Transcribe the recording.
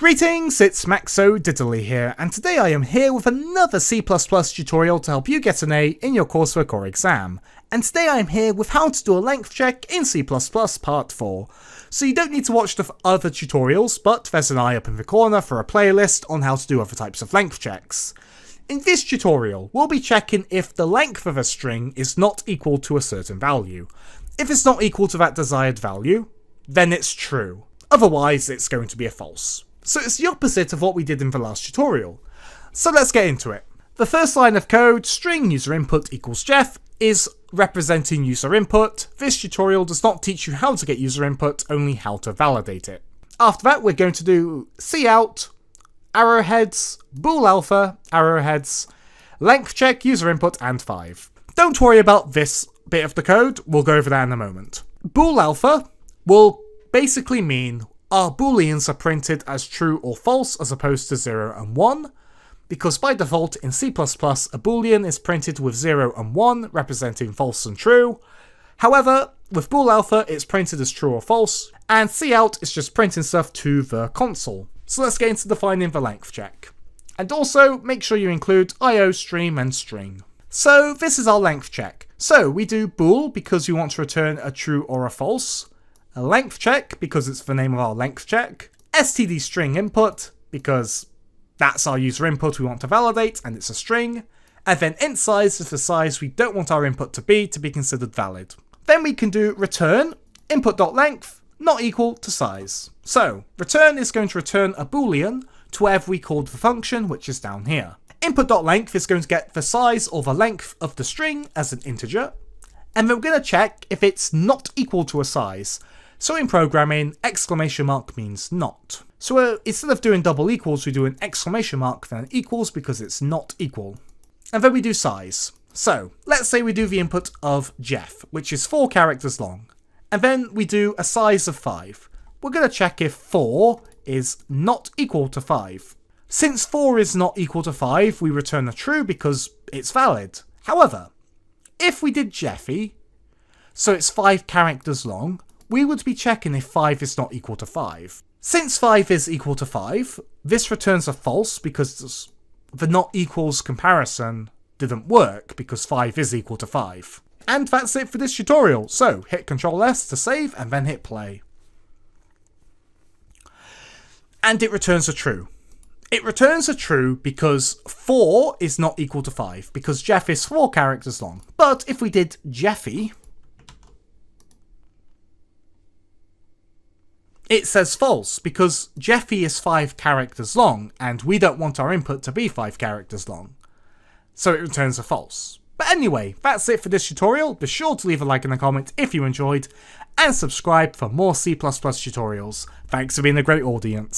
Greetings, it's Maxo Diddly here, and today I am here with another C++ tutorial to help you get an A in your coursework or exam. And today I am here with how to do a length check in C++ part 4. So you don't need to watch the other tutorials, but there's an eye up in the corner for a playlist on how to do other types of length checks. In this tutorial, we'll be checking if the length of a string is not equal to a certain value. If it's not equal to that desired value, then it's true. Otherwise, it's going to be a false. So it's the opposite of what we did in the last tutorial. So let's get into it. The first line of code, string user input equals Jeff, is representing user input. This tutorial does not teach you how to get user input, only how to validate it. After that, we're going to do cout, arrowheads, bool alpha, arrowheads, length check, user input, and 5. Don't worry about this bit of the code, we'll go over that in a moment. Bool alpha will basically mean our booleans are printed as true or false as opposed to 0 and 1, because by default in C++ a boolean is printed with 0 and 1 representing false and true. However, with bool alpha it's printed as true or false, and cout is just printing stuff to the console. So let's get into defining the length check. And also make sure you include IO, stream and string. So this is our length check. So we do bool because we want to return a true or a false. A length check because it's the name of our length check. Std string input because that's our user input we want to validate and it's a string. And then int size is the size we don't want our input to be considered valid. Then we can do return input.length not equal to size. So return is going to return a boolean to whatever we called the function, which is down here. Input.length is going to get the size or the length of the string as an integer. And then we're going to check if it's not equal to a size. So in programming, exclamation mark means not. So instead of doing double equals, we do an exclamation mark then equals because it's not equal. And then we do size. So let's say we do the input of Jeff, which is 4 characters long. And then we do a size of 5. We're going to check if 4 is not equal to 5. Since 4 is not equal to 5, we return a true because it's valid. However, if we did Jeffy, so it's 5 characters long, we would be checking if 5 is not equal to 5. Since 5 is equal to 5, this returns a false because the not equals comparison didn't work because 5 is equal to 5. And that's it for this tutorial. So hit Ctrl S to save and then hit play. And it returns a true. It returns a true because 4 is not equal to 5 because Jeff is 4 characters long. But if we did Jeffy, it says false because Jeffy is 5 characters long and we don't want our input to be 5 characters long. So it returns a false. But anyway, that's it for this tutorial. Be sure to leave a like and a comment if you enjoyed and subscribe for more C++ tutorials. Thanks for being a great audience.